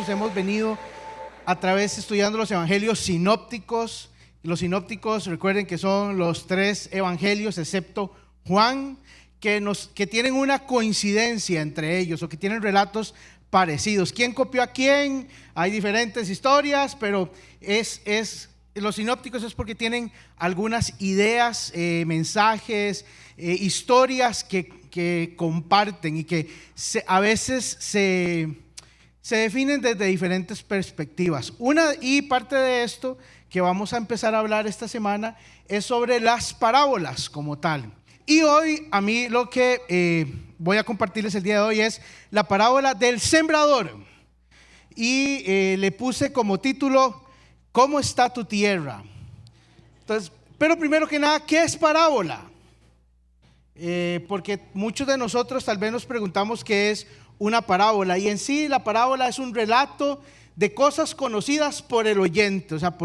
Hemos venido a través estudiando los evangelios sinópticos. Los sinópticos, recuerden que son los 3 evangelios, excepto Juan, que tienen una coincidencia entre ellos o que tienen relatos parecidos. ¿Quién copió a quién? Hay diferentes historias, pero los sinópticos es porque tienen algunas ideas, mensajes, historias que comparten y que a veces se definen desde diferentes perspectivas. Y parte de esto que vamos a empezar a hablar esta semana es sobre las parábolas como tal. Y hoy a mí lo que voy a compartirles el día de hoy es la parábola del sembrador. Y le puse como título, ¿cómo está tu tierra? Entonces, pero primero que nada, ¿qué es parábola? Porque muchos de nosotros tal vez nos preguntamos qué es una parábola, y en sí la parábola es un relato de cosas conocidas por el oyente, o sea,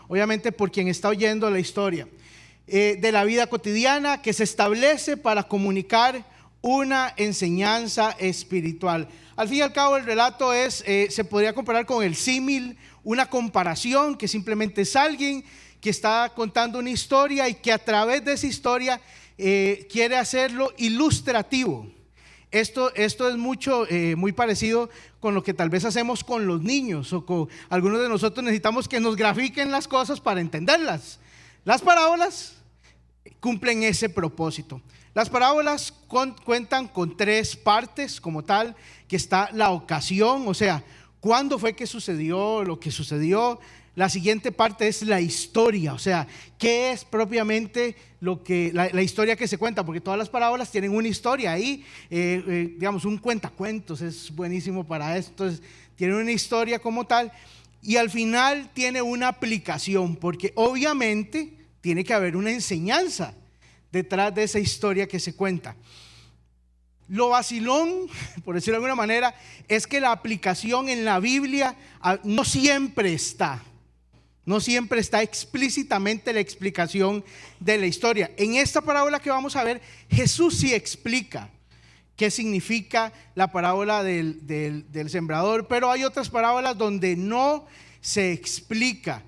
obviamente por quien está oyendo la historia, de la vida cotidiana que se establece para comunicar una enseñanza espiritual. Al fin y al cabo el relato se podría comparar con el símil, una comparación que simplemente es alguien que está contando una historia y que a través de esa historia quiere hacerlo ilustrativo. Esto es muy parecido con lo que tal vez hacemos con los niños, o con algunos de nosotros necesitamos que nos grafiquen las cosas para entenderlas. Las parábolas cumplen ese propósito. Las parábolas cuentan con 3 partes como tal, que está la ocasión, o sea, cuándo fue que sucedió lo que sucedió. La siguiente parte es la historia, o sea, qué es propiamente la historia que se cuenta, porque todas las parábolas tienen una historia ahí, digamos un cuentacuentos, es buenísimo para esto. Entonces, tiene una historia como tal y al final tiene una aplicación, porque obviamente tiene que haber una enseñanza detrás de esa historia que se cuenta. Lo vacilón, por decirlo de alguna manera, es que la aplicación en la Biblia no siempre está explícitamente la explicación de la historia. En esta parábola que vamos a ver, Jesús sí explica qué significa la parábola del sembrador, pero hay otras parábolas donde no se explica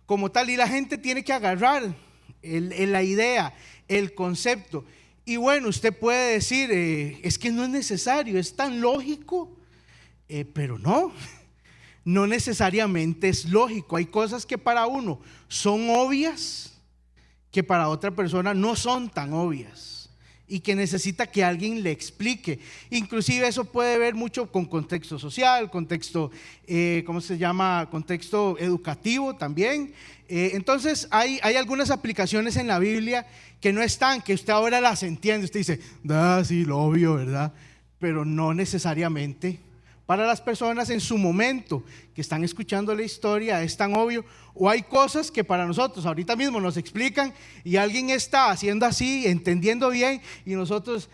como tal y la gente tiene que agarrar la idea, el concepto. Y bueno, usted puede decir, es que no es necesario, es tan lógico, pero no necesariamente es lógico. Hay cosas que para uno son obvias, que para otra persona no son tan obvias y que necesita que alguien le explique. Inclusive eso puede ver mucho con contexto social, contexto contexto educativo también. Entonces hay algunas aplicaciones en la Biblia que no están, que usted ahora las entiende. Usted dice, sí, lo obvio, ¿verdad? Pero no necesariamente para las personas en su momento que están escuchando la historia es tan obvio. O hay cosas que para nosotros ahorita mismo nos explican y alguien está haciendo así, entendiendo bien, y nosotros,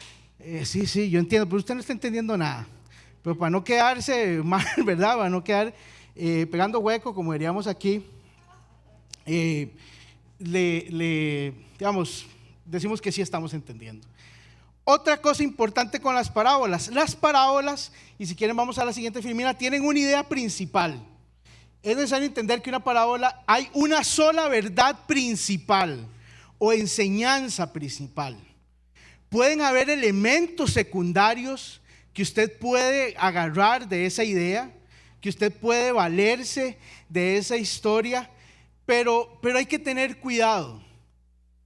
sí, yo entiendo, pero usted no está entendiendo nada. Pero para no quedarse mal, ¿verdad? Para no quedar pegando hueco, como diríamos aquí, decimos que sí estamos entendiendo. Otra cosa importante con las parábolas, y si quieren vamos a la siguiente filmina, tienen una idea principal. Es necesario entender que una parábola hay una sola verdad principal o enseñanza principal. Pueden haber elementos secundarios que usted puede agarrar de esa idea, que usted puede valerse de esa historia, pero hay que tener cuidado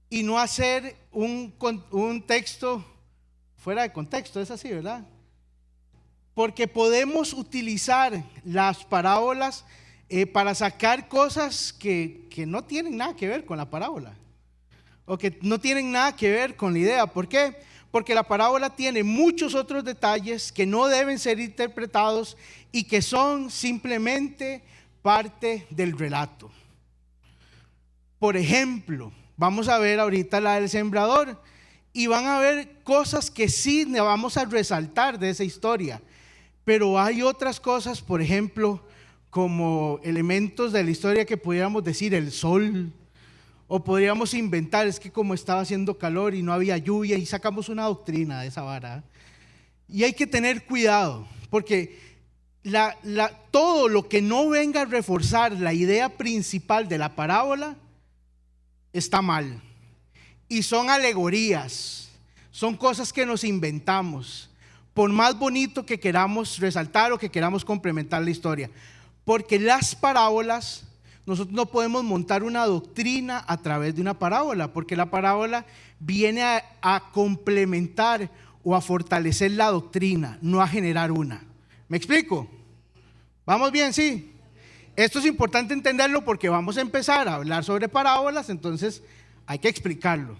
y no hacer un texto fuera de contexto. Es así, ¿verdad? Porque podemos utilizar las parábolas para sacar cosas que no tienen nada que ver con la parábola, o que no tienen nada que ver con la idea. ¿Por qué? Porque la parábola tiene muchos otros detalles que no deben ser interpretados y que son simplemente parte del relato. Por ejemplo, vamos a ver ahorita la del sembrador y van a ver cosas que sí vamos a resaltar de esa historia, pero hay otras cosas, por ejemplo, como elementos de la historia que pudiéramos decir el sol, o podríamos inventar, es que como estaba haciendo calor y no había lluvia, y sacamos una doctrina de esa vara. Y hay que tener cuidado, porque todo lo que no venga a reforzar la idea principal de la parábola está mal. Y son alegorías, son cosas que nos inventamos, por más bonito que queramos resaltar o que queramos complementar la historia. Porque las parábolas, nosotros no podemos montar una doctrina a través de una parábola, porque la parábola viene a complementar o a fortalecer la doctrina, no a generar una. ¿Me explico? ¿Vamos bien? Sí. Esto es importante entenderlo porque vamos a empezar a hablar sobre parábolas, entonces hay que explicarlo.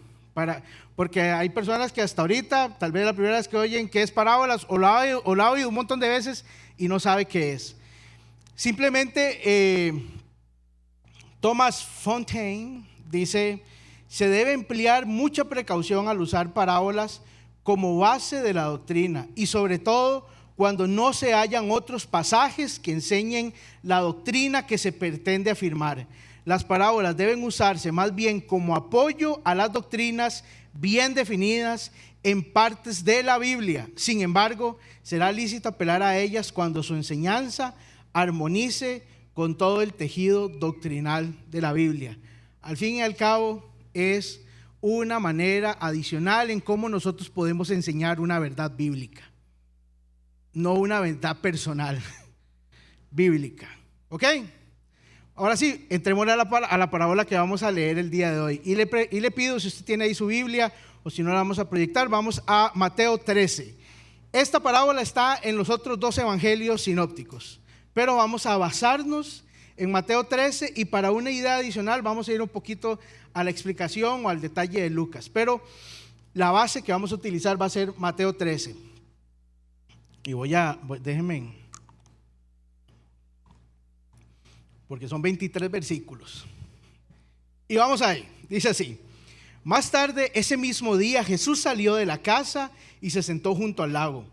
Porque hay personas que hasta ahorita, tal vez la primera vez que oyen qué es parábolas, o lo ha oído un montón de veces y no sabe qué es. Simplemente Thomas Fontaine dice: se debe emplear mucha precaución al usar parábolas como base de la doctrina, y sobre todo cuando no se hallan otros pasajes que enseñen la doctrina que se pretende afirmar. Las parábolas deben usarse más bien como apoyo a las doctrinas bien definidas en partes de la Biblia. Sin embargo, será lícito apelar a ellas cuando su enseñanza armonice con todo el tejido doctrinal de la Biblia. Al fin y al cabo, es una manera adicional en cómo nosotros podemos enseñar una verdad bíblica, no una verdad personal, bíblica. ¿Ok? Ahora sí, entremos a la parábola que vamos a leer el día de hoy. Y le pido, si usted tiene ahí su Biblia, o si no la vamos a proyectar, vamos a Mateo 13. Esta parábola está en los otros dos evangelios sinópticos, pero vamos a basarnos en Mateo 13, y para una idea adicional vamos a ir un poquito a la explicación o al detalle de Lucas. Pero la base que vamos a utilizar va a ser Mateo 13. Y déjenme, porque son 23 versículos. Y vamos ahí, dice así: más tarde ese mismo día Jesús salió de la casa y se sentó junto al lago.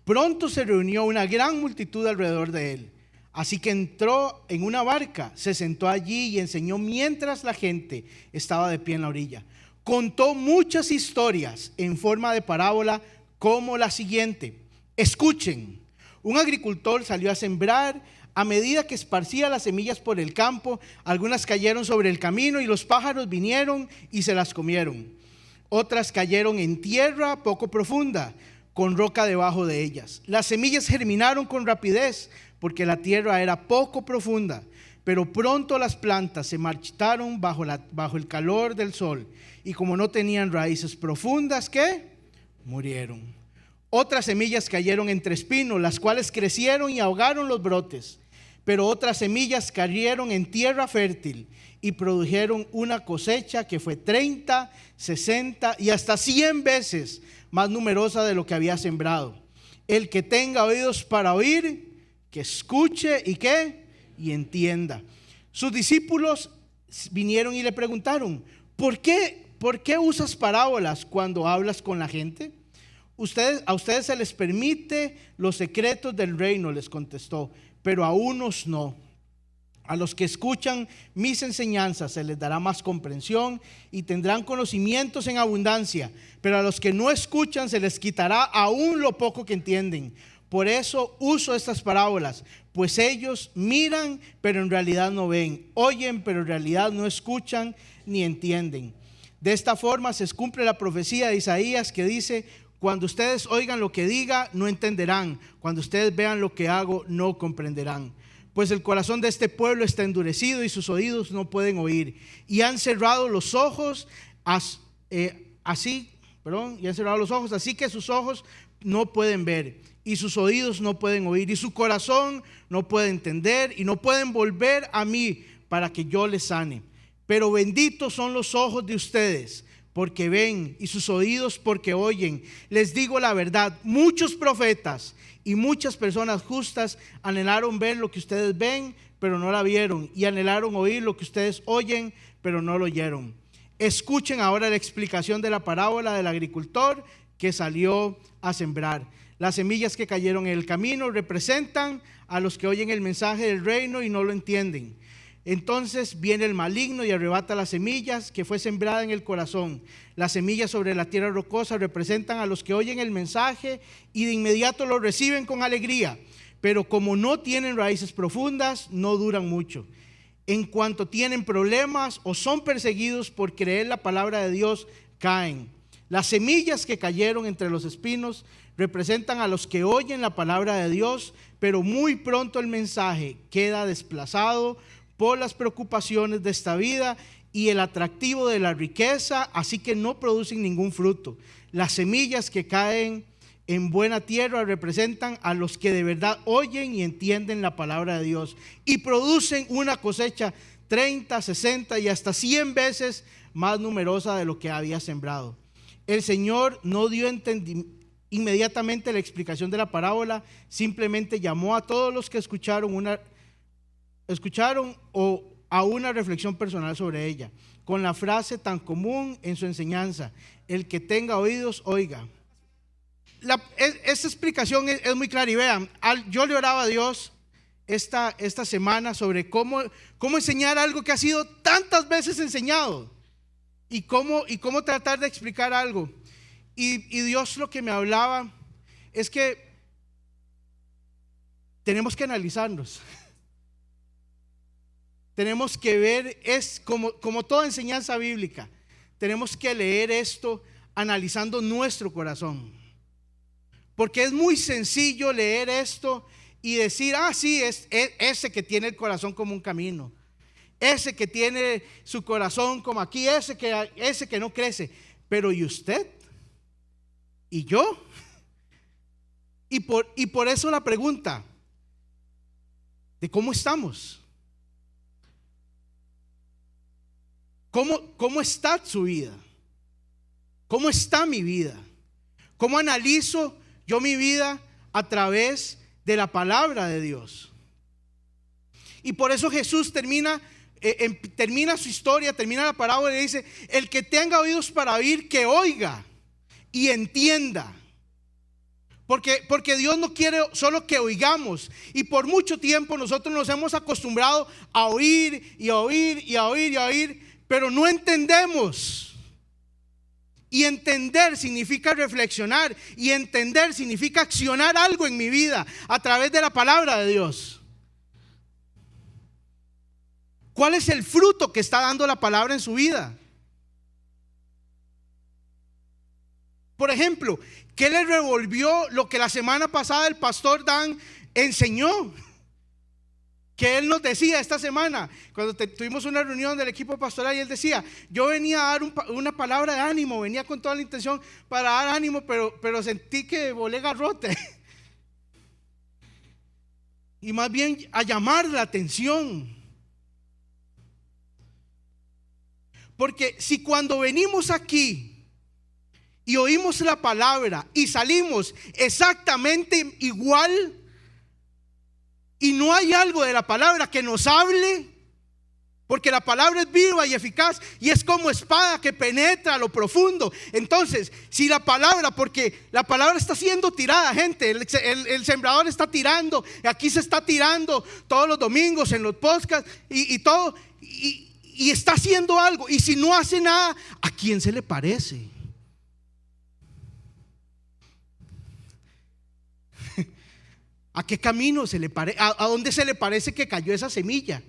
Pronto se reunió una gran multitud alrededor de él. Así que entró en una barca, se sentó allí y enseñó mientras la gente estaba de pie en la orilla. Contó muchas historias en forma de parábola, como la siguiente. Escuchen: un agricultor salió a sembrar. A medida que esparcía las semillas por el campo, algunas cayeron sobre el camino y los pájaros vinieron y se las comieron. Otras cayeron en tierra poco profunda, con roca debajo de ellas. Las semillas germinaron con rapidez, porque la tierra era poco profunda, pero pronto las plantas se marchitaron bajo el calor del sol, y como no tenían raíces profundas, ¿qué? Murieron. Otras semillas cayeron entre espinos, las cuales crecieron y ahogaron los brotes. Pero otras semillas cayeron en tierra fértil y produjeron una cosecha que fue 30, 60 y hasta 100 veces más numerosa de lo que había sembrado. El que tenga oídos para oír, que escuche y ¿qué? Y entienda. Sus discípulos vinieron y le preguntaron: ¿por qué usas parábolas cuando hablas con la gente? A ustedes se les permite los secretos del reino, les contestó, pero a unos no. A los que escuchan mis enseñanzas se les dará más comprensión y tendrán conocimientos en abundancia, pero a los que no escuchan se les quitará aún lo poco que entienden. Por eso uso estas parábolas, pues ellos miran, pero en realidad no ven, oyen, pero en realidad no escuchan ni entienden. De esta forma se cumple la profecía de Isaías que dice: cuando ustedes oigan lo que diga, no entenderán. Cuando ustedes vean lo que hago, no comprenderán. Pues el corazón de este pueblo está endurecido y sus oídos no pueden oír. Y han cerrado los ojos, así que sus ojos no pueden ver, y sus oídos no pueden oír, y su corazón no puede entender, y no pueden volver a mí para que yo les sane. Pero benditos son los ojos de ustedes, porque ven, y sus oídos porque oyen. Les digo la verdad, muchos profetas y muchas personas justas anhelaron ver lo que ustedes ven, pero no la vieron, y anhelaron oír lo que ustedes oyen, pero no lo oyeron. Escuchen ahora la explicación de la parábola del agricultor que salió a sembrar. Las semillas que cayeron en el camino representan a los que oyen el mensaje del reino y no lo entienden. Entonces viene el maligno y arrebata las semillas que fue sembrada en el corazón. Las semillas sobre la tierra rocosa representan a los que oyen el mensaje y de inmediato lo reciben con alegría, pero como no tienen raíces profundas, no duran mucho. En cuanto tienen problemas o son perseguidos por creer la palabra de Dios, caen. Las semillas que cayeron entre los espinos representan a los que oyen la palabra de Dios, pero muy pronto el mensaje queda desplazado por las preocupaciones de esta vida y el atractivo de la riqueza, así que no producen ningún fruto. Las semillas que caen en buena tierra representan a los que de verdad oyen y entienden la palabra de Dios y producen una cosecha 30, 60 y hasta 100 veces más numerosa de lo que había sembrado. El Señor no dio inmediatamente la explicación de la parábola, simplemente llamó a todos los que escucharon o a una reflexión personal sobre ella, con la frase tan común en su enseñanza: el que tenga oídos, oiga. Esta explicación es muy clara y vean, yo le oraba a Dios esta semana sobre cómo enseñar algo que ha sido tantas veces enseñado y cómo tratar de explicar algo. Y Dios lo que me hablaba es que tenemos que analizarnos. Tenemos que ver, es como toda enseñanza bíblica, tenemos que leer esto analizando nuestro corazón. Porque es muy sencillo leer esto y decir: sí, es ese que tiene el corazón como un camino, ese que tiene su corazón como aquí, ese que no crece. Pero ¿y usted? ¿Y yo? Y por eso la pregunta de cómo estamos. ¿Cómo está su vida? ¿Cómo está mi vida? ¿Cómo analizo yo mi vida a través de la palabra de Dios? Y por eso Jesús termina su historia, termina la parábola y dice: el que tenga oídos para oír, que oiga y entienda. Porque Dios no quiere solo que oigamos. Y por mucho tiempo nosotros nos hemos acostumbrado a oír y a oír y a oír y a oír, pero no entendemos. Y entender significa reflexionar, y entender significa accionar algo en mi vida a través de la palabra de Dios. ¿Cuál es el fruto que está dando la palabra en su vida? Por ejemplo, ¿qué le revolvió lo que la semana pasada el pastor Dan enseñó? Que él nos decía esta semana, cuando tuvimos una reunión del equipo pastoral, y él decía: yo venía a dar una palabra de ánimo, venía con toda la intención para dar ánimo, pero sentí que volé garrote. Y más bien a llamar la atención. Porque si cuando venimos aquí y oímos la palabra y salimos exactamente igual, y no hay algo de la palabra que nos hable, porque la palabra es viva y eficaz y es como espada que penetra a lo profundo. Entonces, si la palabra, porque la palabra está siendo tirada, gente, el sembrador está tirando, aquí se está tirando todos los domingos en los podcasts y todo, y está haciendo algo. Y si no hace nada, ¿a quién se le parece? ¿A qué camino se le parece? ¿A dónde se le parece que cayó esa semilla?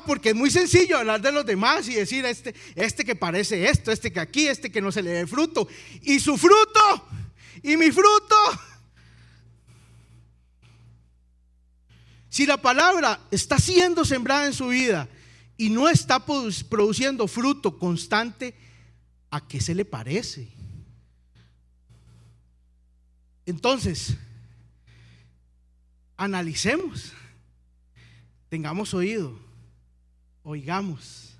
Porque es muy sencillo hablar de los demás y decir: este que parece esto, este que aquí, este que no se le dé fruto. Y su fruto, y mi fruto. Si la palabra está siendo sembrada en su vida y no está produciendo fruto constante, ¿a qué se le parece? Entonces, analicemos, tengamos oído, oigamos,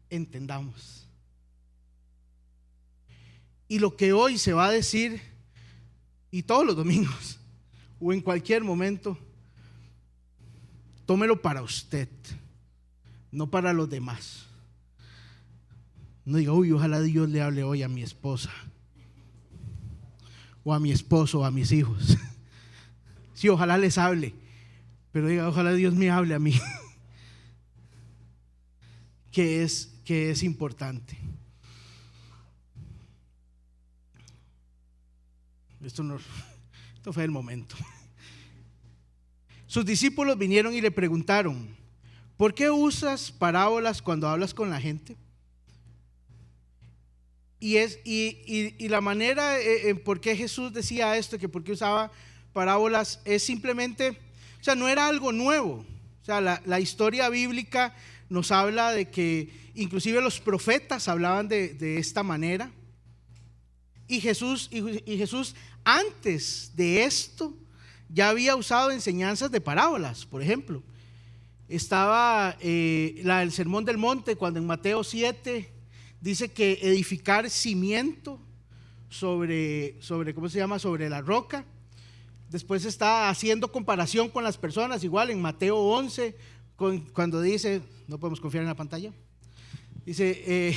entendamos. Y lo que hoy se va a decir, y todos los domingos o en cualquier momento, tómelo para usted, no para los demás. No diga: uy, ojalá Dios le hable hoy a mi esposa, o a mi esposo, o a mis hijos. Sí, ojalá les hable, pero diga: ojalá Dios me hable a mí. Que es importante. Esto no Esto fue el momento. Sus discípulos vinieron y le preguntaron: ¿por qué usas parábolas cuando hablas con la gente? Y la manera por qué Jesús decía esto, que por qué usaba parábolas, es simplemente, o sea, no era algo nuevo. O sea, la historia bíblica nos habla de que inclusive los profetas hablaban de esta manera. Y Jesús antes de esto ya había usado enseñanzas de parábolas. Por ejemplo, estaba la del Sermón del Monte, cuando en Mateo 7 dice que edificar cimiento sobre ¿cómo se llama? Sobre la roca. Después está haciendo comparación con las personas, igual en Mateo 11, cuando dice, no podemos confiar en la pantalla, dice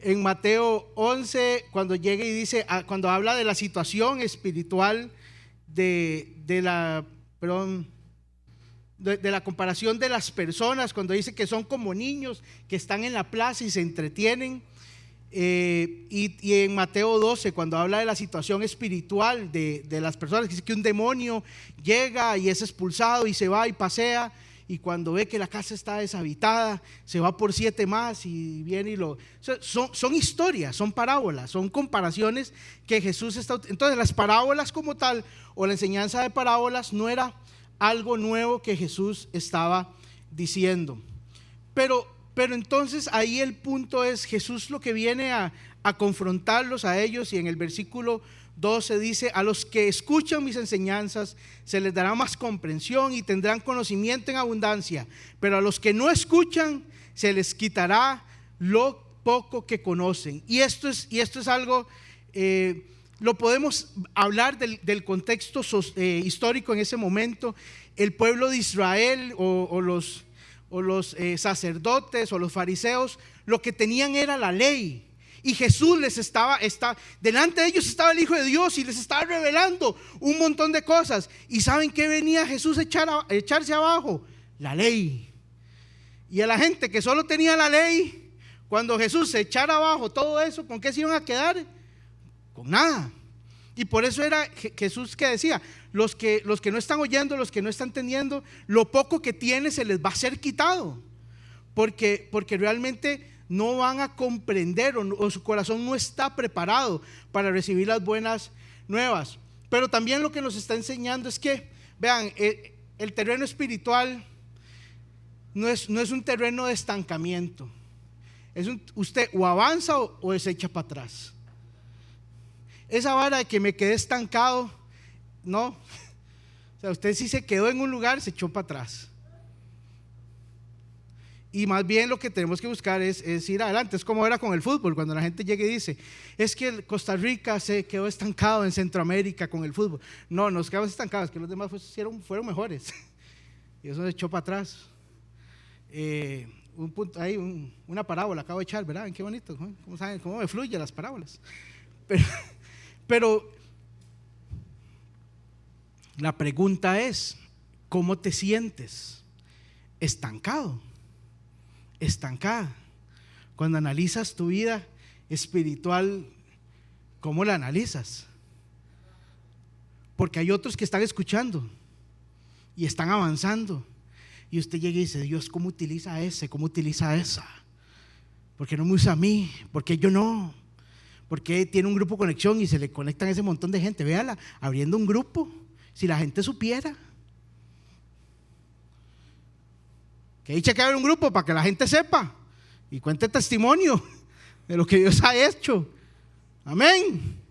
en Mateo 11, cuando llega y dice, cuando habla de la situación espiritual de la comparación de las personas, cuando dice que son como niños que están en la plaza y se entretienen. Y en Mateo 12, cuando habla de la situación espiritual de las personas, dice que un demonio llega y es expulsado y se va y pasea, y cuando ve que la casa está deshabitada, se va por 7 más y viene y lo... Son historias, son parábolas, son comparaciones que Jesús está... Entonces las parábolas como tal, o la enseñanza de parábolas, no era algo nuevo que Jesús estaba diciendo. Pero entonces ahí el punto es, Jesús lo que viene a confrontarlos a ellos, y en el versículo 12 dice: a los que escuchan mis enseñanzas se les dará más comprensión y tendrán conocimiento en abundancia, pero a los que no escuchan se les quitará lo poco que conocen. Y esto es algo, lo podemos hablar del contexto histórico en ese momento. El pueblo de Israel o los sacerdotes o los fariseos, lo que tenían era la ley, y Jesús delante de ellos estaba el Hijo de Dios y les estaba revelando un montón de cosas. ¿Y saben qué venía Jesús a echarse abajo? La ley. Y a la gente que solo tenía la ley, cuando Jesús se echara abajo todo eso, ¿con qué se iban a quedar? Con nada. Y por eso era Jesús que decía: los que no están oyendo, los que no están entendiendo, lo poco que tienen se les va a ser quitado, porque realmente no van a comprender, o su corazón no está preparado para recibir las buenas nuevas. Pero también lo que nos está enseñando es que, vean, el terreno espiritual no es un terreno de estancamiento. Usted o avanza o se echa para atrás. Esa vara de que me quedé estancado, no. O sea, usted si se quedó en un lugar, se echó para atrás. Y más bien lo que tenemos que buscar es ir adelante. Es como era con el fútbol, cuando la gente llega y dice: es que Costa Rica se quedó estancado en Centroamérica con el fútbol. No, nos quedamos estancados, que los demás fueron mejores. Y eso se echó para atrás. Hay una parábola acabo de echar, ¿verdad? Qué bonito, ¿no? ¿Cómo saben? ¿Cómo me fluyen las parábolas? Pero la pregunta es: ¿cómo te sientes? Estancado, estancada. Cuando analizas tu vida espiritual, ¿cómo la analizas? Porque hay otros que están escuchando y están avanzando, y usted llega y dice: Dios, ¿cómo utiliza ese? ¿Cómo utiliza esa? ¿Por qué no me usa a mí? ¿Por qué yo no? ¿Por qué tiene un grupo conexión y se le conectan ese montón de gente? Véala, abriendo un grupo. Si la gente supiera. Que dicha que abre un grupo para que la gente sepa y cuente testimonio de lo que Dios ha hecho. Amén.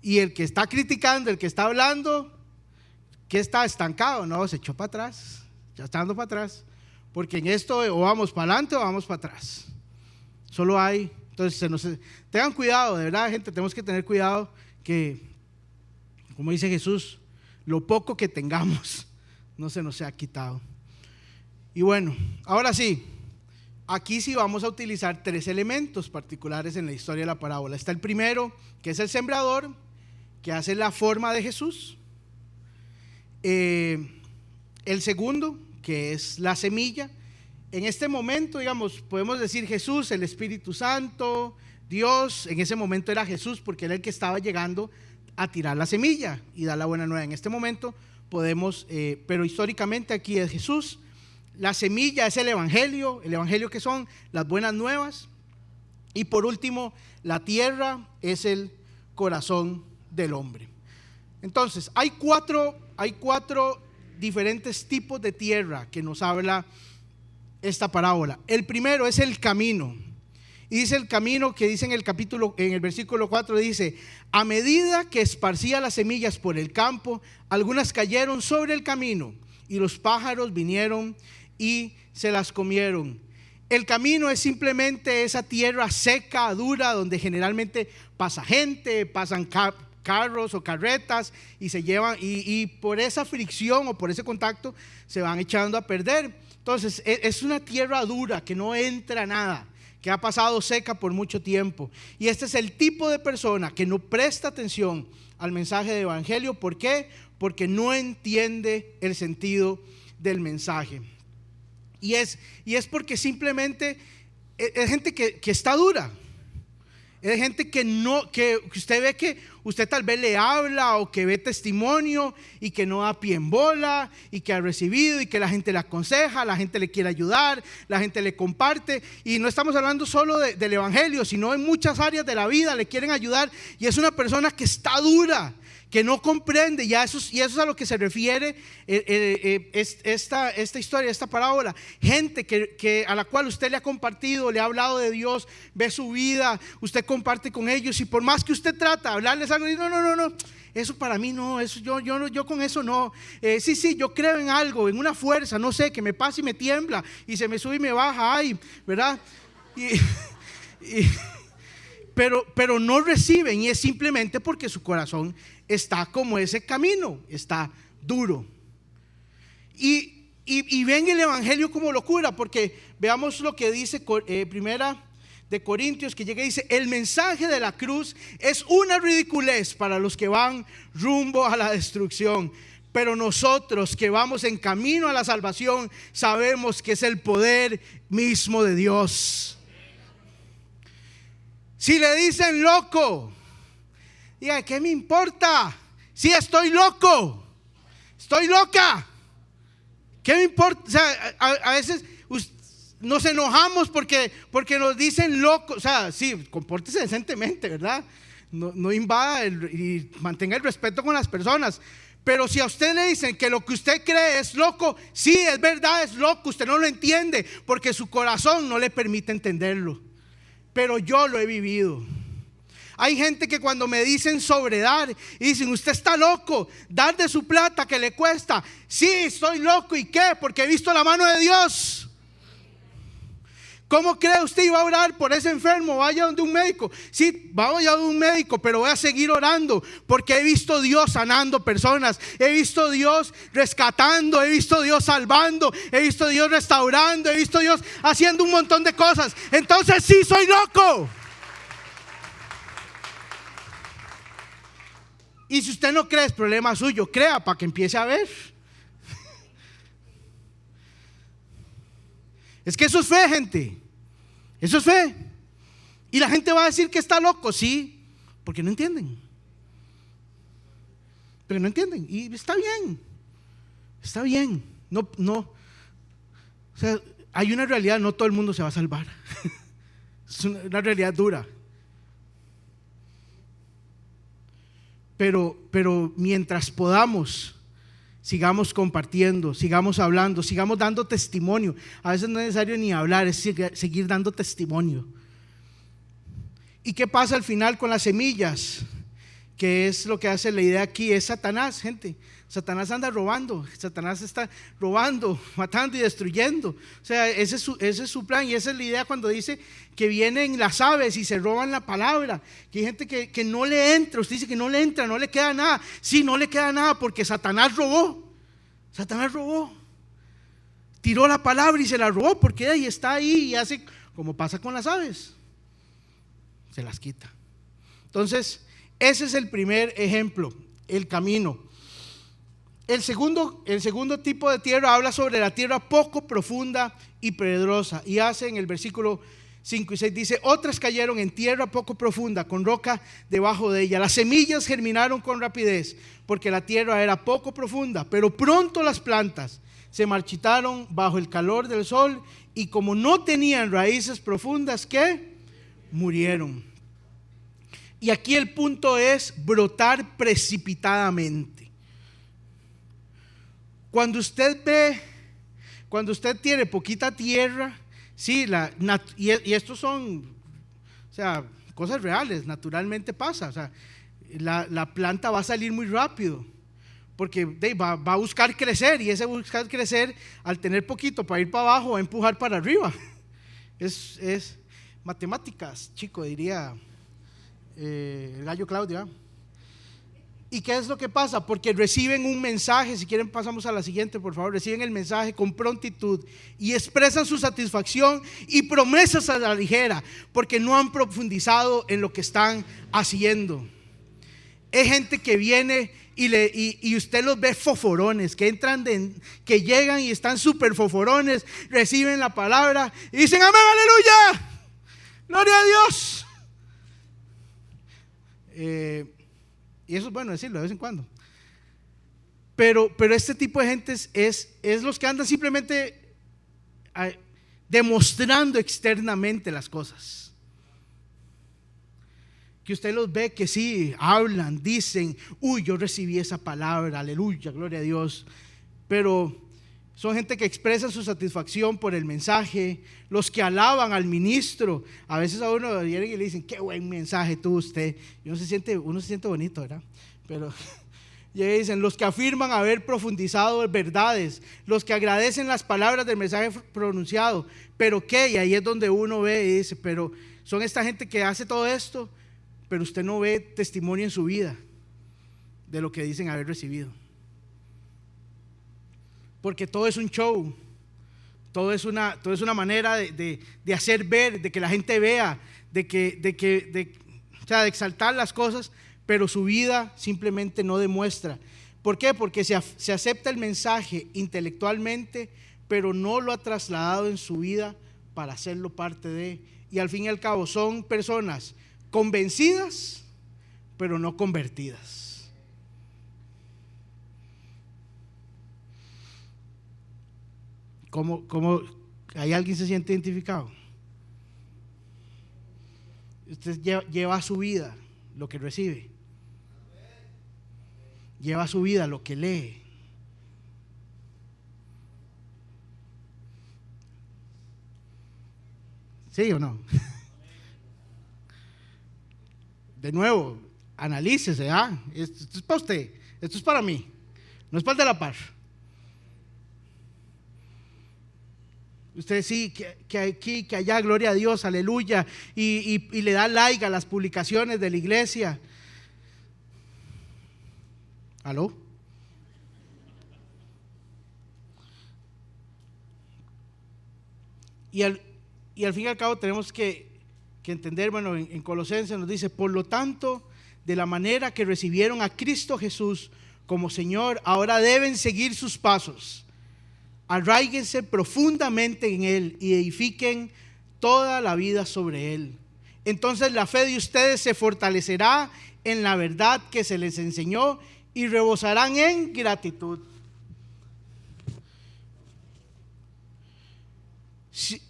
Y el que está criticando, el que está hablando, que está estancado, no, se echó para atrás, ya está dando para atrás, porque en esto o vamos para adelante o vamos para atrás. Solo hay, entonces tengan cuidado, de verdad, gente, tenemos que tener cuidado que, como dice Jesús, lo poco que tengamos no se nos sea quitado. Y bueno, ahora sí, aquí sí vamos a utilizar 3 elementos particulares en la historia de la parábola. Está el primero, que es el sembrador, que hace la forma de Jesús. El segundo, que es la semilla. En este momento, digamos, podemos decir Jesús, el Espíritu Santo, Dios. En ese momento era Jesús, porque era el que estaba llegando a tirar la semilla y dar la buena nueva. En este momento podemos, pero históricamente aquí es Jesús. La semilla es el evangelio que son las buenas nuevas. Y por último, la tierra es el corazón del hombre. Entonces, hay cuatro diferentes tipos de tierra que nos habla esta parábola. El primero es el camino. Y dice el camino que dice en el versículo 4, dice: a medida que esparcía las semillas por el campo, algunas cayeron sobre el camino y los pájaros vinieron y se las comieron. El camino es simplemente esa tierra seca, dura, donde generalmente pasa gente, pasan carros o carretas y se llevan, y por esa fricción o por ese contacto se van echando a perder. Entonces es una tierra dura que no entra nada, que ha pasado seca por mucho tiempo. Y este es el tipo de persona que no presta atención al mensaje de evangelio. ¿Por qué? Porque no entiende el sentido del mensaje. Y es porque simplemente es gente que está dura. Es gente que usted ve que usted tal vez le habla o que ve testimonio y que no da pie en bola y que ha recibido y que la gente le aconseja, la gente le quiere ayudar, la gente le comparte. Y no estamos hablando solo del evangelio, sino en muchas áreas de la vida le quieren ayudar. Y es una persona que está dura, que no comprende, y eso es a lo que se refiere esta historia, esta parábola. Gente a la cual usted le ha compartido, le ha hablado de Dios, ve su vida, usted comparte con ellos, y por más que usted trata de hablarles algo, dice: no, eso para mí no, eso yo con eso no. Sí, yo creo en algo, en una fuerza, no sé, que me pasa y me tiembla, y se me sube y me baja, ay, ¿verdad? Pero no reciben, y es simplemente porque su corazón está como ese camino, está duro. Y ven el evangelio como locura, porque veamos lo que dice Primera de Corintios, que llega y dice: el mensaje de la cruz es una ridiculez para los que van rumbo a la destrucción, pero nosotros que vamos en camino a la salvación sabemos que es el poder mismo de Dios. Si le dicen loco, diga: ¿qué me importa? Si estoy loco, estoy loca, ¿qué me importa? O sea, a veces nos enojamos porque nos dicen loco. O sea, sí, compórtese decentemente, ¿verdad? No invada y mantenga el respeto con las personas. Pero si a usted le dicen que lo que usted cree es loco, sí, es verdad, es loco, usted no lo entiende porque su corazón no le permite entenderlo. Pero yo lo he vivido. Hay gente que cuando me dicen sobre dar y dicen: usted está loco, dar de su plata que le cuesta. Sí, estoy loco, ¿y qué? Porque he visto la mano de Dios. ¿Cómo cree usted iba a orar por ese enfermo? Vaya donde un médico. Sí, vaya donde un médico, pero voy a seguir orando porque he visto Dios sanando personas, he visto Dios rescatando, he visto Dios salvando, he visto Dios restaurando, he visto Dios haciendo un montón de cosas. Entonces sí, soy loco. Y si usted no cree, es problema suyo. Crea para que empiece a ver. Es que eso es fe, gente. Eso es fe. Y la gente va a decir que está loco, sí, porque no entienden. Pero no entienden. Y está bien. Está bien. No. O sea, hay una realidad, no todo el mundo se va a salvar. Es una realidad dura. Pero mientras podamos, sigamos compartiendo, sigamos hablando, sigamos dando testimonio. A veces no es necesario ni hablar, es seguir dando testimonio. ¿Y qué pasa al final con las semillas? Que es lo que hace la idea aquí, es Satanás, gente. Satanás anda robando, Satanás está robando, matando y destruyendo. O sea, ese es su plan, y esa es la idea cuando dice que vienen las aves y se roban la palabra. Que hay gente que no le entra, usted dice que no le entra, no le queda nada. Sí, no le queda nada porque Satanás robó. Satanás robó. Tiró la palabra y se la robó porque ahí está ahí y hace como pasa con las aves. Se las quita. Entonces, ese es el primer ejemplo, el camino. El segundo tipo de tierra habla sobre la tierra poco profunda y pedregosa, y hace en el versículo 5 y 6 dice: otras cayeron en tierra poco profunda, con roca debajo de ella. Las semillas germinaron con rapidez, porque la tierra era poco profunda, pero pronto las plantas se marchitaron bajo el calor del sol, y como no tenían raíces profundas, ¿qué? Murieron. Y aquí el punto es brotar precipitadamente. Cuando usted tiene poquita tierra, sí, y estos son, o sea, cosas reales, naturalmente pasa. O sea, la planta va a salir muy rápido, porque va a buscar crecer, y ese buscar crecer, al tener poquito para ir para abajo, va a empujar para arriba. Es matemáticas, chico, diría el gallo Claudio. ¿Y qué es lo que pasa? Porque reciben un mensaje. Si quieren pasamos a la siguiente, por favor. Reciben el mensaje con prontitud y expresan su satisfacción y promesas a la ligera, porque no han profundizado en lo que están haciendo. Es gente que viene y usted los ve foforones, que entran, que llegan y están súper foforones, reciben la palabra y dicen: amén, aleluya, gloria a Dios. Y eso es bueno decirlo de vez en cuando. Pero este tipo de gente es los que andan simplemente demostrando externamente las cosas. Que usted los ve que sí, hablan, dicen: uy, yo recibí esa palabra, aleluya, gloria a Dios. Pero son gente que expresa su satisfacción por el mensaje, los que alaban al ministro. A veces a uno vienen y le dicen: qué buen mensaje tuvo usted. Y uno se siente bonito, ¿verdad? Pero y dicen: los que afirman haber profundizado verdades, los que agradecen las palabras del mensaje pronunciado. Pero qué, y ahí es donde uno ve y dice: pero son esta gente que hace todo esto, pero usted no ve testimonio en su vida de lo que dicen haber recibido. Porque todo es un show, todo es una manera de hacer ver, de que la gente vea, de exaltar las cosas, pero su vida simplemente no demuestra. ¿Por qué? Porque se acepta el mensaje intelectualmente, pero no lo ha trasladado en su vida para hacerlo parte de. Y al fin y al cabo son personas convencidas, pero no convertidas. ¿Cómo hay alguien se siente identificado? Usted lleva a su vida lo que recibe, lleva a su vida lo que lee. ¿Sí o no? De nuevo, analícese. Esto es para usted, esto es para mí, no es para el de la par. Usted sí, que aquí, que allá, gloria a Dios, aleluya, y le da like a las publicaciones de la iglesia. ¿Aló? Y al fin y al cabo tenemos que entender, bueno, en Colosenses nos dice: por lo tanto, de la manera que recibieron a Cristo Jesús como Señor, ahora deben seguir sus pasos. Arráiguense profundamente en Él y edifiquen toda la vida sobre Él. Entonces la fe de ustedes se fortalecerá en la verdad que se les enseñó y rebosarán en gratitud. Sí,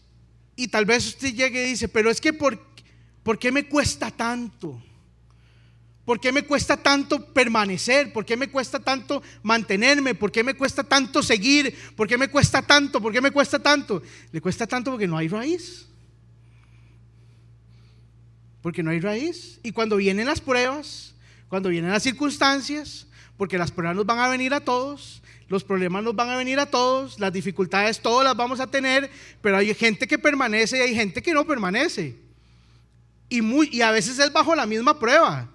y tal vez usted llegue y dice: pero es que ¿por qué me cuesta tanto? ¿Por qué me cuesta tanto permanecer? ¿Por qué me cuesta tanto mantenerme? ¿Por qué me cuesta tanto seguir? ¿Por qué me cuesta tanto? ¿Por qué me cuesta tanto? Le cuesta tanto porque no hay raíz. Porque no hay raíz. Y cuando vienen las pruebas, cuando vienen las circunstancias, porque las pruebas nos van a venir a todos, los problemas nos van a venir a todos, las dificultades todas las vamos a tener, pero hay gente que permanece y hay gente que no permanece. Y a veces es bajo la misma prueba.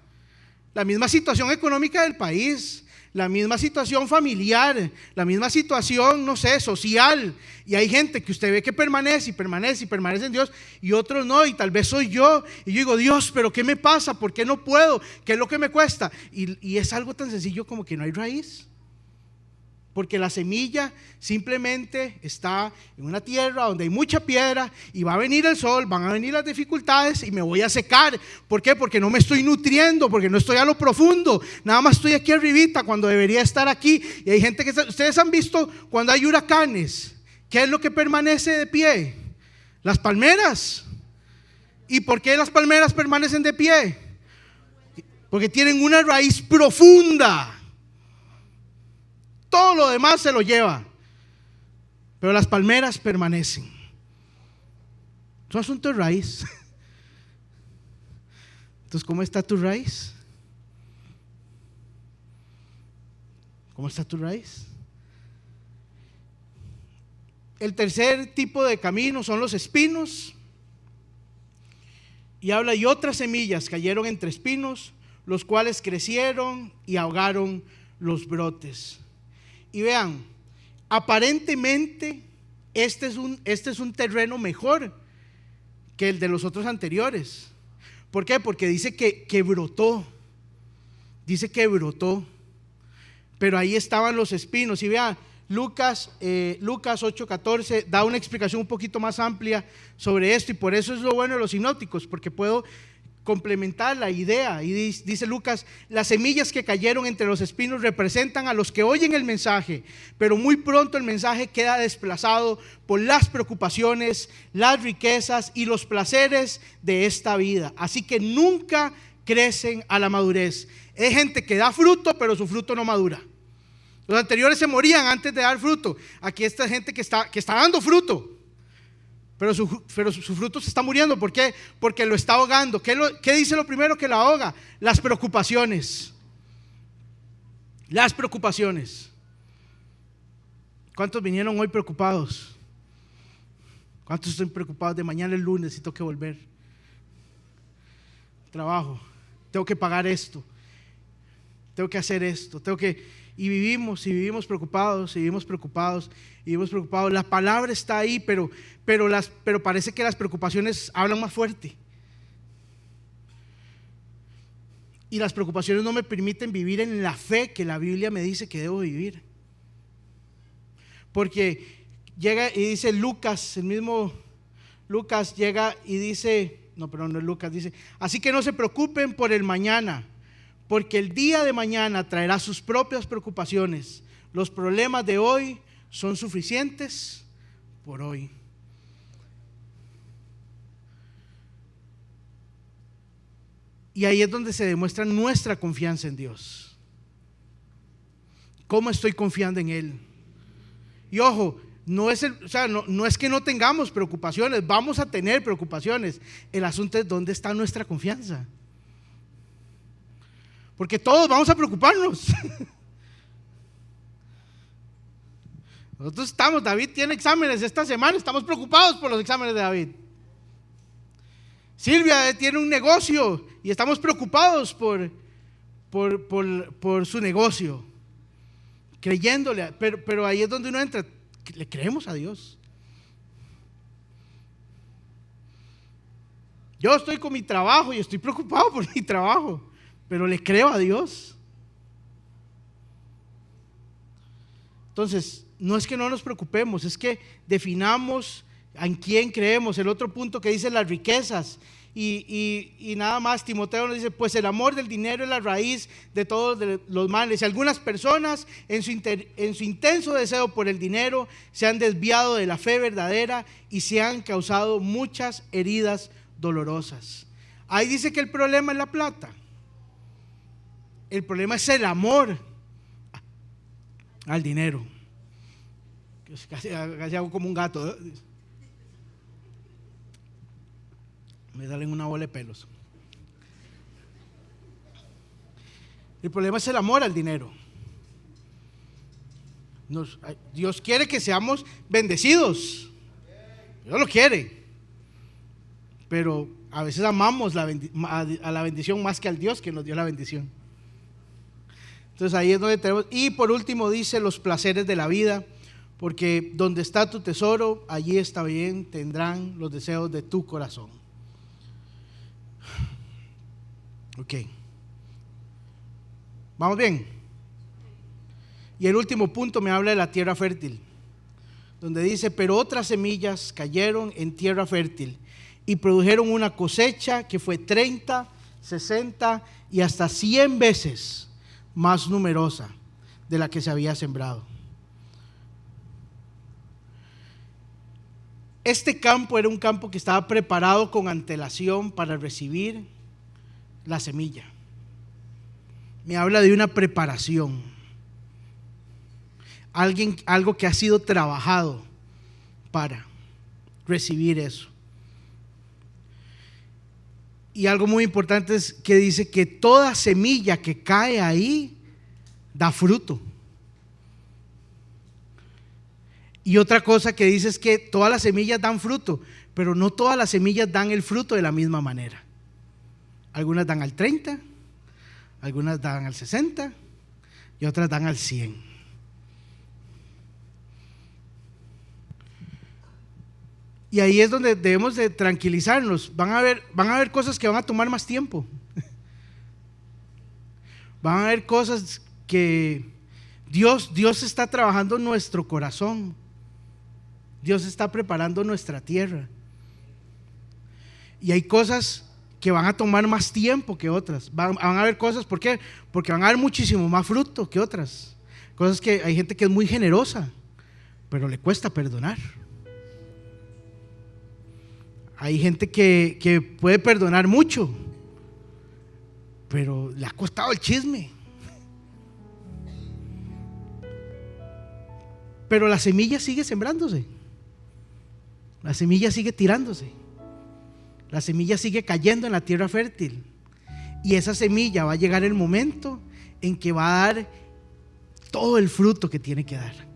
La misma situación económica del país, la misma situación familiar, la misma situación, no sé, social. Y hay gente que usted ve que permanece en Dios, y otros no, y tal vez soy yo. Y yo digo: Dios, pero ¿qué me pasa? ¿Por qué no puedo? ¿Qué es lo que me cuesta? Y es algo tan sencillo como que no hay raíz. Porque la semilla simplemente está en una tierra donde hay mucha piedra y va a venir el sol, van a venir las dificultades y me voy a secar. ¿Por qué? Porque no me estoy nutriendo, porque no estoy a lo profundo. Nada más estoy aquí arribita cuando debería estar aquí. Y hay gente que, ustedes han visto cuando hay huracanes, ¿qué es lo que permanece de pie? Las palmeras. ¿Y por qué las palmeras permanecen de pie? Porque tienen una raíz profunda. Todo lo demás se lo lleva, pero las palmeras permanecen. Es un asunto de raíz. Entonces, ¿cómo está tu raíz? ¿Cómo está tu raíz? El tercer tipo de camino son los espinos. Y habla, y otras semillas cayeron entre espinos, los cuales crecieron y ahogaron los brotes. Y vean, aparentemente este es un terreno mejor que el de los otros anteriores. ¿Por qué? Porque dice que brotó. Dice que brotó. Pero ahí estaban los espinos. Y vean, Lucas 8:14 da una explicación un poquito más amplia sobre esto. Y por eso es lo bueno de los sinópticos, porque puedo complementar la idea. Y dice Lucas: las semillas que cayeron entre los espinos representan a los que oyen el mensaje, pero muy pronto el mensaje queda desplazado por las preocupaciones, las riquezas y los placeres de esta vida, así que nunca crecen a la madurez. Hay gente que da fruto, pero su fruto no madura. Los anteriores se morían antes de dar fruto. Aquí esta gente que está dando fruto, pero su fruto se está muriendo. ¿Por qué? Porque lo está ahogando. ¿Qué dice lo primero que la ahoga? Las preocupaciones. Las preocupaciones. ¿Cuántos vinieron hoy preocupados? ¿Cuántos están preocupados de mañana el lunes y tengo que volver? Trabajo, tengo que pagar esto, tengo que hacer esto, y vivimos preocupados, La palabra está ahí, pero parece que las preocupaciones hablan más fuerte. Y las preocupaciones no me permiten vivir en la fe que la Biblia me dice que debo vivir. Porque llega y dice Lucas, el mismo Lucas llega y dice, no es Lucas, dice: así que no se preocupen por el mañana, porque el día de mañana traerá sus propias preocupaciones. Los problemas de hoy son suficientes por hoy. Y ahí es donde se demuestra nuestra confianza en Dios. ¿Cómo estoy confiando en Él? Y ojo, no es que no tengamos preocupaciones, vamos a tener preocupaciones. El asunto es dónde está nuestra confianza. Porque todos vamos a preocuparnos. Nosotros David tiene exámenes esta semana, estamos preocupados por los exámenes de David. Silvia tiene un negocio y estamos preocupados por su negocio, creyéndole, pero ahí es donde uno entra. Le creemos a Dios. Yo estoy con mi trabajo y estoy preocupado por mi trabajo, pero le creo a Dios. Entonces, no es que no nos preocupemos, es que definamos en quién creemos. El otro punto que dice las riquezas. Y nada más, Timoteo nos dice: pues el amor del dinero es la raíz de todos los males. Y algunas personas en su intenso deseo por el dinero se han desviado de la fe verdadera y se han causado muchas heridas dolorosas. Ahí dice que el problema es la plata. El problema es el amor al dinero. Casi hago como un gato, ¿eh? Me salen una bola de pelos. El problema es el amor al dinero. Dios quiere que seamos bendecidos. Dios lo quiere. Pero a veces amamos a la bendición más que al Dios que nos dio la bendición. Entonces ahí es donde tenemos. Y por último dice los placeres de la vida. Porque donde está tu tesoro, allí está bien, tendrán los deseos de tu corazón. Ok. ¿Vamos bien? Y el último punto me habla de la tierra fértil, donde dice: pero otras semillas cayeron en tierra fértil y produjeron una cosecha que fue 30, 60 y hasta 100 veces más numerosa de la que se había sembrado. Este campo era un campo que estaba preparado con antelación para recibir la semilla. Me habla de una preparación, algo que ha sido trabajado para recibir eso. Y algo muy importante es que dice que toda semilla que cae ahí da fruto. Y otra cosa que dice es que todas las semillas dan fruto, pero no todas las semillas dan el fruto de la misma manera. Algunas dan al 30, algunas dan al 60 y otras dan al 100. Y ahí es donde debemos de tranquilizarnos. Van a haber cosas que van a tomar más tiempo. Van a haber cosas que Dios está trabajando en nuestro corazón. Dios está preparando nuestra tierra. Y hay cosas que van a tomar más tiempo que otras. Van a haber cosas, ¿por qué? Porque van a haber muchísimo más fruto que otras. Cosas que hay gente que es muy generosa, pero le cuesta perdonar. Hay gente que puede perdonar mucho, pero le ha costado el chisme. Pero la semilla sigue sembrándose. La semilla sigue tirándose. La semilla sigue cayendo en la tierra fértil. Y esa semilla va a llegar el momento en que va a dar todo el fruto que tiene que dar.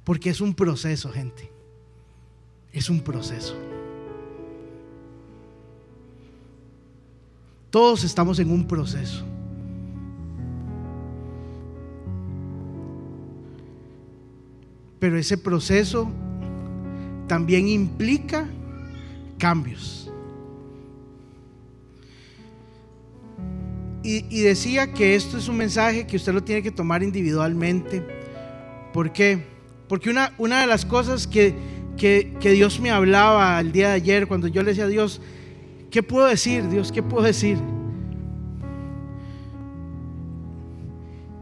Porque es un proceso, gente. Es un proceso. Todos estamos en un proceso. Pero ese proceso también implica cambios. Y decía que esto es un mensaje que usted lo tiene que tomar individualmente. ¿Por qué? Porque una de las cosas que Dios me hablaba el día de ayer, cuando yo le decía a Dios: ¿qué puedo decir, Dios? ¿Qué puedo decir?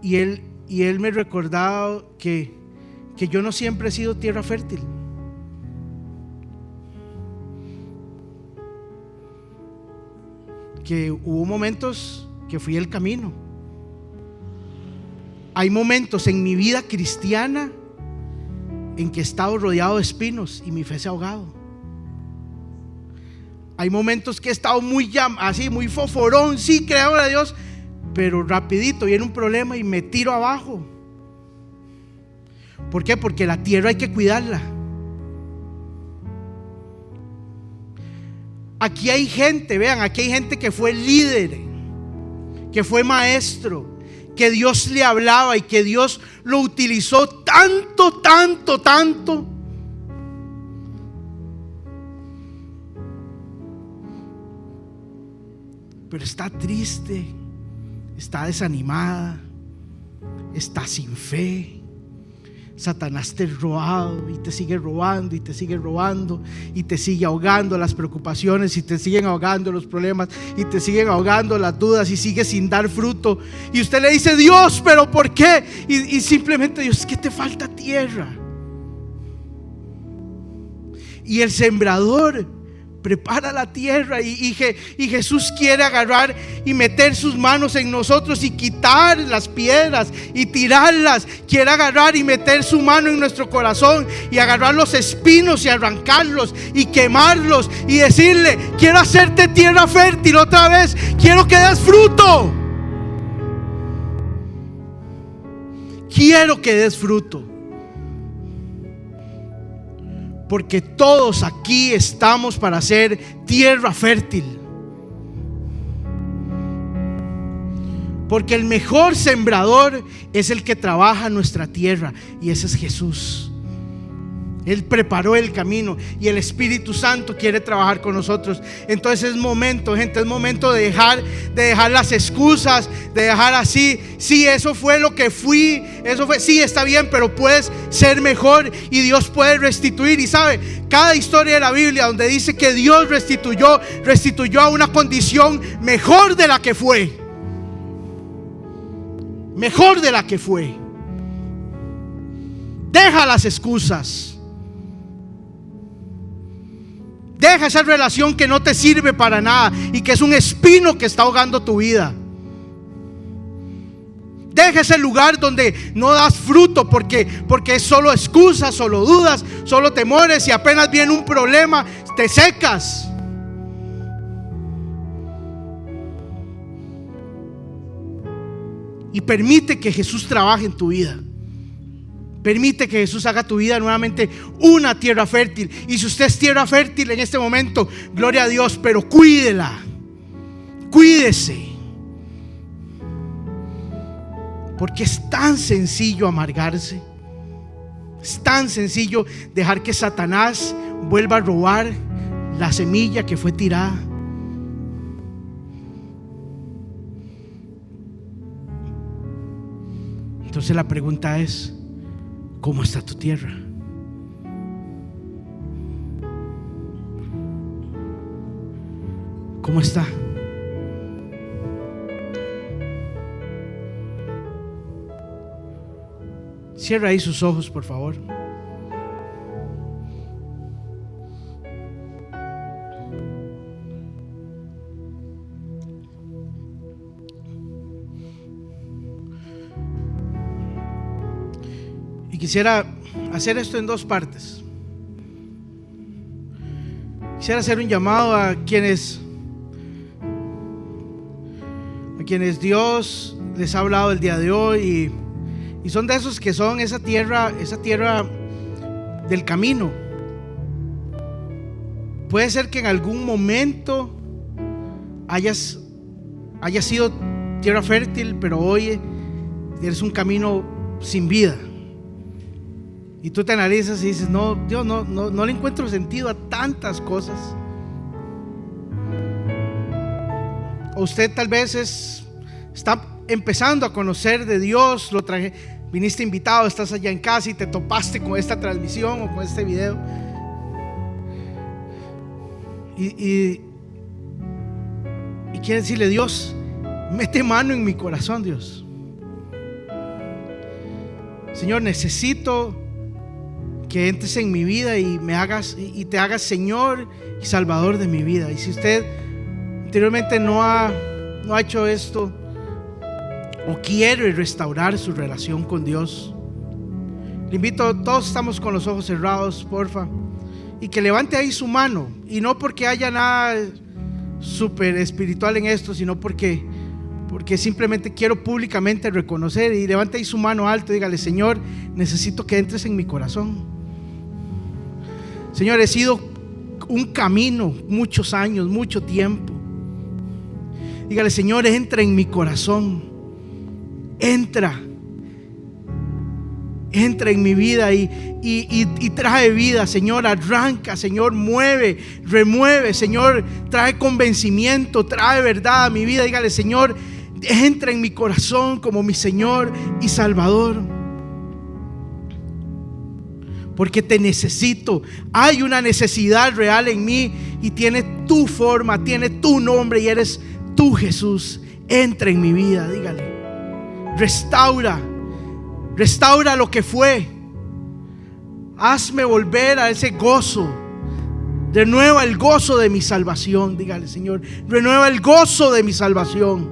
Y Él me recordaba que yo no siempre he sido tierra fértil. Que hubo momentos que fui el camino. Hay momentos en mi vida cristiana en que he estado rodeado de espinos y mi fe se ha ahogado. Hay momentos que he estado muy foforón, sí, creo a Dios, pero rapidito viene un problema y me tiro abajo. ¿Por qué? Porque la tierra hay que cuidarla. Aquí hay gente, vean, aquí hay gente que fue líder, que fue maestro, que Dios le hablaba y que Dios lo utilizó tanto. Pero está triste, está desanimada, está sin fe. Satanás te ha robado y te sigue robando y te sigue robando y te sigue ahogando las preocupaciones y te siguen ahogando los problemas y te siguen ahogando las dudas y sigue sin dar fruto. Y usted le dice: Dios, ¿pero por qué? Y simplemente: Dios, es que te falta tierra. Y el sembrador prepara la tierra y Jesús quiere agarrar y meter sus manos en nosotros y quitar las piedras y tirarlas. Quiere agarrar y meter su mano en nuestro corazón y agarrar los espinos y arrancarlos y quemarlos y decirle: quiero hacerte tierra fértil otra vez, quiero que des fruto, quiero que des fruto. Porque todos aquí estamos para ser tierra fértil. Porque el mejor sembrador es el que trabaja nuestra tierra, y ese es Jesús. Él preparó el camino y el Espíritu Santo quiere trabajar con nosotros. Entonces es momento, gente, es momento de dejar las excusas, de dejar así. Sí, eso fue lo que fui, eso fue, sí, está bien, pero puedes ser mejor y Dios puede restituir. Y sabe, cada historia de la Biblia donde dice que Dios restituyó a una condición mejor de la que fue. Mejor de la que fue. Deja las excusas. Deja esa relación que no te sirve para nada y que es un espino que está ahogando tu vida. Deja ese lugar donde no das fruto porque es solo excusas, solo dudas, solo temores, y apenas viene un problema te secas. Y permite que Jesús trabaje en tu vida. Permite que Jesús haga tu vida nuevamente una tierra fértil. Y si usted es tierra fértil en este momento, gloria a Dios, pero cuídela. Cuídese. Porque es tan sencillo amargarse. Es tan sencillo dejar que Satanás vuelva a robar la semilla que fue tirada. Entonces la pregunta es: ¿cómo está tu tierra? ¿Cómo está? Cierra ahí sus ojos, por favor. Y quisiera hacer esto en dos partes. Quisiera hacer un llamado a quienes Dios les ha hablado el día de hoy y son de esos que son esa tierra del camino. Puede ser que en algún momento hayas sido tierra fértil, pero hoy eres un camino sin vida. Y tú te analizas y dices: no, Dios, no le encuentro sentido a tantas cosas. O usted tal vez está empezando a conocer de Dios, viniste invitado, estás allá en casa y te topaste con esta transmisión o con este video. Y quiere decirle: Dios, mete mano en mi corazón, Dios. Señor, necesito que entres en mi vida y te hagas Señor y Salvador de mi vida. Y si usted anteriormente no ha hecho esto o quiere restaurar su relación con Dios, le invito, todos estamos con los ojos cerrados, porfa, y que levante ahí su mano. Y no porque haya nada súper espiritual en esto, sino porque simplemente quiero públicamente reconocer. Y levante ahí su mano alto y dígale: Señor, necesito que entres en mi corazón. Señor, he sido un camino muchos años, mucho tiempo. Dígale: Señor, entra en mi corazón. Entra en mi vida y trae vida. Señor, arranca, Señor, mueve, remueve. Señor, trae convencimiento, trae verdad a mi vida. Dígale: Señor, entra en mi corazón como mi Señor y Salvador, porque te necesito. Hay una necesidad real en mí y tiene tu forma, tiene tu nombre y eres tú, Jesús. Entra en mi vida. Dígale: restaura lo que fue. Hazme volver a ese gozo. Renueva el gozo de mi salvación. Dígale: Señor, renueva el gozo de mi salvación,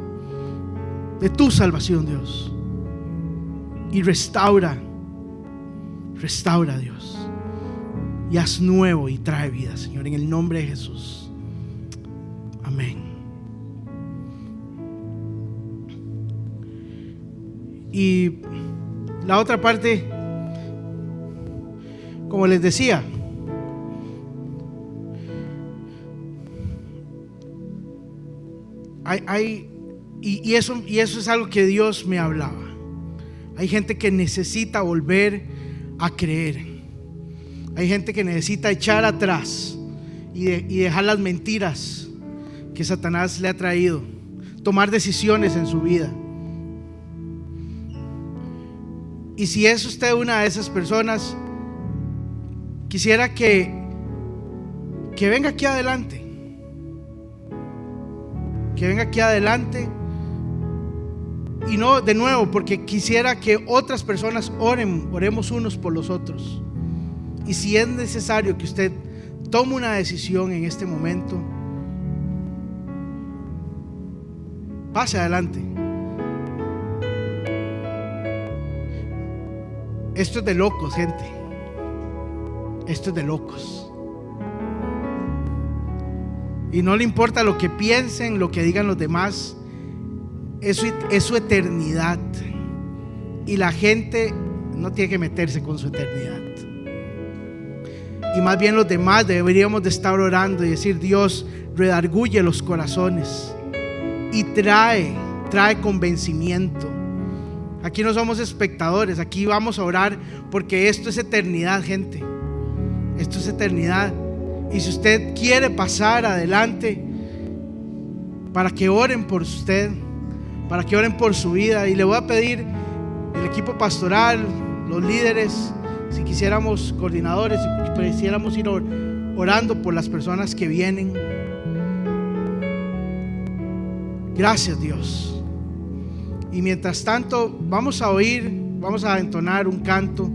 de tu salvación, Dios. Y restaura, Dios, y haz nuevo y trae vida, Señor, en el nombre de Jesús. Amén. Y la otra parte, como les decía, y eso es algo que Dios me hablaba. Hay gente que necesita volver a creer. Hay gente que necesita echar atrás y dejar las mentiras que Satanás le ha traído, tomar decisiones en su vida. Y si es usted una de esas personas, quisiera que venga aquí adelante. Que venga aquí adelante. Y no de nuevo, porque quisiera que otras personas oremos unos por los otros. Y si es necesario que usted tome una decisión en este momento, pase adelante. Esto es de locos, gente. Esto es de locos. Y no le importa lo que piensen, lo que digan los demás. Es su eternidad. Y la gente no tiene que meterse con su eternidad. Y más bien los demás deberíamos de estar orando y decir: Dios, redarguye los corazones y trae convencimiento. Aquí no somos espectadores, aquí vamos a orar, porque esto es eternidad, gente. Esto es eternidad. Y si usted quiere pasar adelante, para que oren por usted, para que oren por su vida. Y le voy a pedir el equipo pastoral, los líderes, si quisiéramos, coordinadores, si quisiéramos ir orando por las personas que vienen. Gracias, Dios. Y mientras tanto vamos a entonar un canto.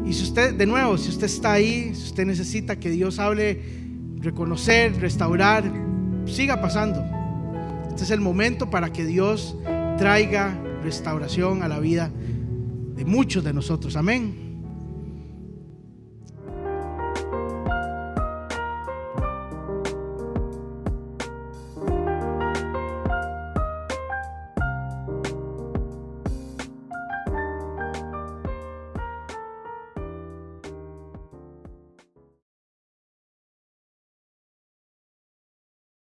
Y si usted, de nuevo, si usted está ahí, si usted necesita que Dios hable, reconocer, restaurar, siga pasando. Este es el momento para que Dios traiga restauración a la vida de muchos de nosotros. Amén.